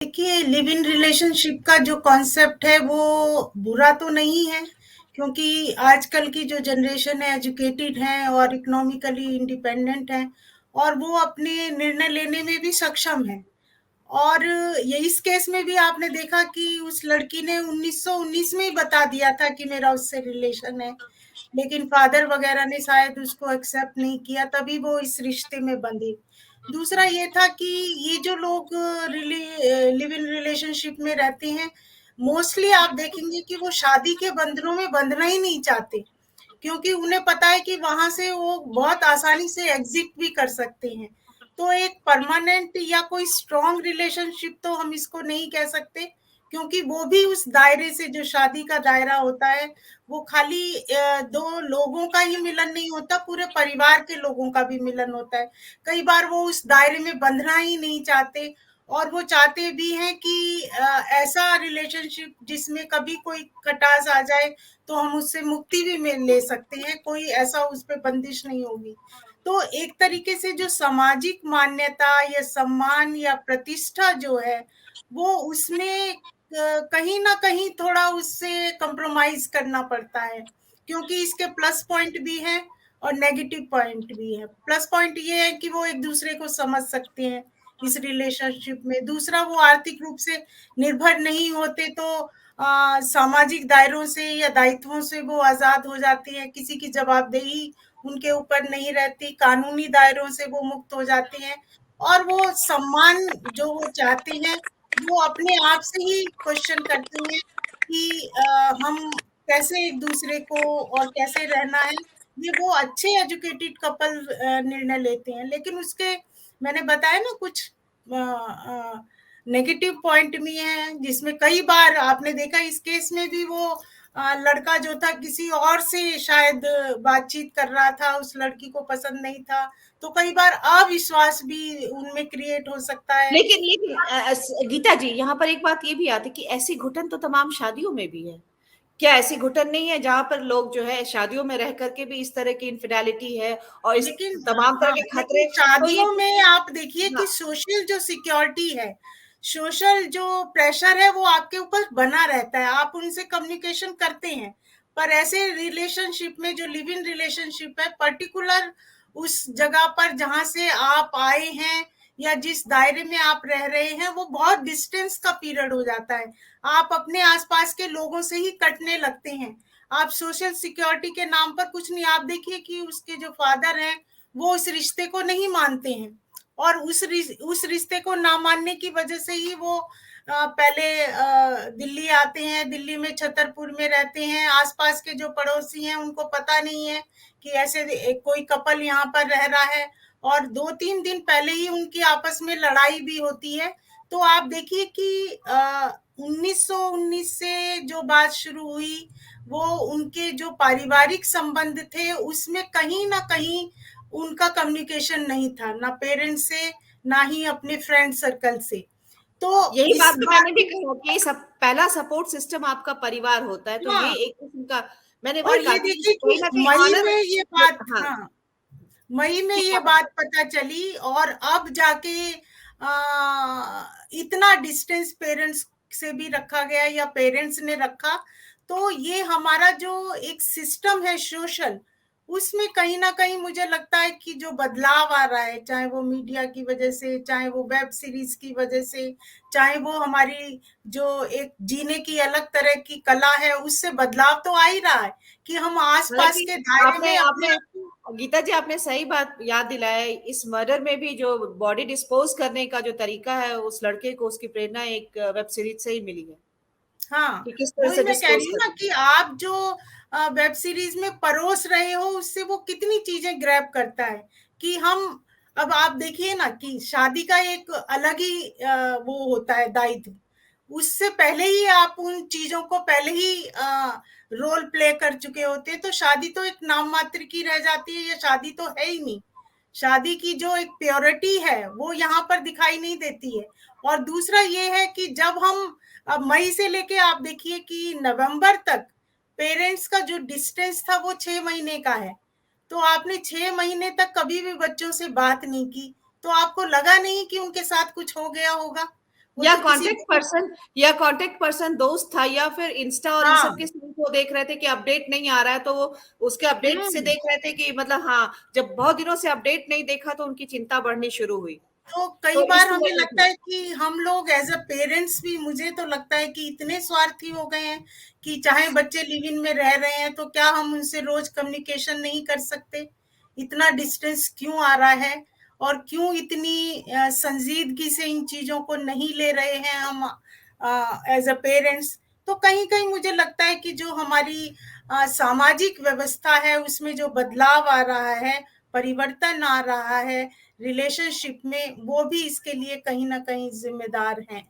देखिए, live in relationship का जो कॉन्सेप्ट है वो बुरा तो नहीं है, क्योंकि आजकल की जो जनरेशन है एजुकेटेड है और इकोनॉमिकली इंडिपेंडेंट है और वो अपने निर्णय लेने में भी सक्षम है। और ये इस केस में भी आपने देखा कि उस लड़की ने 1919 में ही बता दिया था कि मेरा उससे रिलेशन है, लेकिन फादर वगैरह ने शायद उसको एक्सेप्ट नहीं किया, तभी वो इस रिश्ते में बंधी। दूसरा ये था कि ये जो लोग लिव इन रिलेशनशिप में रहते हैं, मोस्टली आप देखेंगे कि वो शादी के बंधनों में बंधना ही नहीं चाहते, क्योंकि उन्हें पता है कि वहां से वो बहुत आसानी से एग्जिट भी कर सकते हैं। तो एक परमानेंट या कोई स्ट्रॉन्ग रिलेशनशिप तो हम इसको नहीं कह सकते, क्योंकि वो भी उस दायरे से, जो शादी का दायरा होता है, वो खाली दो लोगों का ही मिलन नहीं होता, पूरे परिवार के लोगों का भी मिलन होता है। कई बार वो उस दायरे में बंधना ही नहीं चाहते, और वो चाहते भी हैं कि ऐसा रिलेशनशिप जिसमें कभी कोई खटास आ जाए तो हम उससे मुक्ति भी ले सकते हैं, कोई ऐसा उस पर बंदिश नहीं होगी। तो एक तरीके से जो सामाजिक मान्यता या सम्मान या प्रतिष्ठा जो है, वो उसमें कहीं ना कहीं थोड़ा उससे कंप्रोमाइज करना पड़ता है, क्योंकि इसके प्लस पॉइंट भी हैं और नेगेटिव पॉइंट भी है। प्लस पॉइंट ये है कि वो एक दूसरे को समझ सकते हैं इस रिलेशनशिप में। दूसरा, वो आर्थिक रूप से निर्भर नहीं होते, तो सामाजिक दायरों से या दायित्वों से वो आजाद हो जाती हैं, किसी की जवाबदेही उनके ऊपर नहीं रहती, कानूनी दायरों से वो मुक्त हो जाते हैं, और वो सम्मान जो वो चाहते हैं वो अपने आप से ही क्वेश्चन करते हैं कि हम कैसे एक दूसरे को और कैसे रहना है। ये वो अच्छे एजुकेटेड कपल निर्णय लेते हैं, लेकिन उसके मैंने बताया ना कुछ नेगेटिव पॉइंट भी है, जिसमें कई बार आपने देखा इस केस में भी वो लड़का जो था किसी और से शायद बातचीत कर रहा था, उस लड़की को पसंद नहीं था, तो कई बार अविश्वास भी उनमें क्रिएट हो सकता है। लेकिन लेकिन गीता जी, यहाँ पर एक बात ये भी आती है कि ऐसी घुटन तो तमाम शादियों में भी है। क्या ऐसी घुटन नहीं है जहां पर लोग जो है शादियों में रह करके भी इस तरह की इनफिडेलिटी है और इस लेकिन तमाम तरह हाँ, के लेकिन खतरे। तो ये शादियों में आप देखिए कि हाँ, सोशल जो सिक्योरिटी है, सोशल जो प्रेशर है, वो आपके ऊपर बना रहता है, आप उनसे कम्युनिकेशन करते हैं। पर ऐसे रिलेशनशिप में, जो लिव इन रिलेशनशिप है, पर्टिकुलर उस जगह पर जहां से आप आए हैं या जिस दायरे में आप रह रहे हैं, वो बहुत डिस्टेंस का पीरियड हो जाता है। आप अपने आसपास के लोगों से ही कटने लगते हैं। आप सोशल सिक्योरिटी के नाम पर कुछ नहीं, आप देखिए कि उसके जो फादर हैं वो उस रिश्ते को नहीं मानते हैं, और उस रिश्ते को ना मानने की वजह से ही वो पहले दिल्ली आते हैं, दिल्ली में छतरपुर में रहते हैं, आसपास के जो पड़ोसी हैं उनको पता नहीं है कि ऐसे कोई कपल यहाँ पर रह रहा है, और 2-3 दिन पहले ही उनकी आपस में लड़ाई भी होती है। तो आप देखिए कि 1919 से जो बात शुरू हुई, वो उनके जो पारिवारिक संबंध थे उसमें कहीं ना कहीं उनका कम्युनिकेशन नहीं था, ना पेरेंट्स से, ना ही अपने फ्रेंड सर्कल से। तो यही इस बात तो मैंने बात, भी कहा कि सब पहला सपोर्ट सिस्टम आपका परिवार होता है, तो ये हाँ, एक किस्म का, मैंने वही और कहा ये कि देखिए कहीं कि ना कहीं मई ऑनर। में ये बात, हाँ, हाँ, मई में ठीक ये है। बात पता चली, और अब जाके इतना डिस्टेंस पेरेंट्स से भी रखा गया या पेरेंट्स ने रखा। तो ये हमारा जो एक सिस्टम है सोशल, उसमें कहीं ना कहीं मुझे लगता है कि जो बदलाव आ रहा है, चाहे वो मीडिया की वजह से, चाहे वो वेब सीरीज की वजह से, चाहे वो हमारी जो एक जीने की अलग तरह की कला है, उससे बदलाव तो आ ही रहा है कि हम आसपास हालांकि के दायरे आपने में अपने आपने आप को। गीता जी, आपने सही बात याद दिलाया है। इस मर्डर में भी जो बॉडी डिस्पोज करने का जो तरीका है उस लड़के को, उसकी प्रेरणा एक वेब सीरीज से ही मिली है हाँ, कि किस तरह वही से मैं कह डिस्पोज रही हूँ ना करना है। कि आप जो वेब सीरीज में परोस रहे हो, उससे वो कितनी चीजें ग्रैब करता है कि हम, अब आप देखिए ना कि शादी का एक अलग ही वो होता है दायित्व। उससे पहले ही आप उन चीजों को पहले ही रोल प्ले कर चुके होते हैं, तो शादी तो एक नाम मात्र की रह जाती है, या शादी तो है ही नहीं। शादी की जो एक प्योरिटी है वो यहाँ पर दिखाई नहीं देती है। और दूसरा ये है कि जब हम, अब मई से लेके आप देखिए कि नवंबर तक पेरेंट्स का जो डिस्टेंस था वो 6 महीने का है। तो आपने 6 महीने तक कभी भी बच्चों से बात नहीं की, तो आपको लगा नहीं कि उनके साथ कुछ हो गया होगा? वो या तो किसी कांटेक्ट पर्सन, या कांटेक्ट पर्सन दोस्त था, या फिर इंस्टा और इन सब हाँ, के साथ वो देख रहे थे कि अपडेट नहीं आ रहा है, तो वो उसके अपडेट से हुँ। देख रहे थे कि मतलब हाँ, जब बहुत दिनों से अपडेट नहीं देखा तो उनकी चिंता बढ़नी शुरू हुई। तो कई तो बार इसी हमें वजह लगता से है कि हम लोग एज अ पेरेंट्स भी, मुझे तो लगता है कि इतने स्वार्थी हो गए हैं कि चाहे बच्चे लिव इन में रह रहे हैं तो क्या हम उनसे रोज कम्युनिकेशन नहीं कर सकते? इतना डिस्टेंस क्यों आ रहा है? और क्यों इतनी संजीदगी से इन चीजों को नहीं ले रहे हैं हम एज अ पेरेंट्स? तो कहीं कहीं मुझे लगता है कि जो हमारी सामाजिक व्यवस्था है उसमें जो बदलाव आ रहा है, परिवर्तन आ रहा है रिलेशनशिप में, वो भी इसके लिए कहीं ना कहीं जिम्मेदार हैं।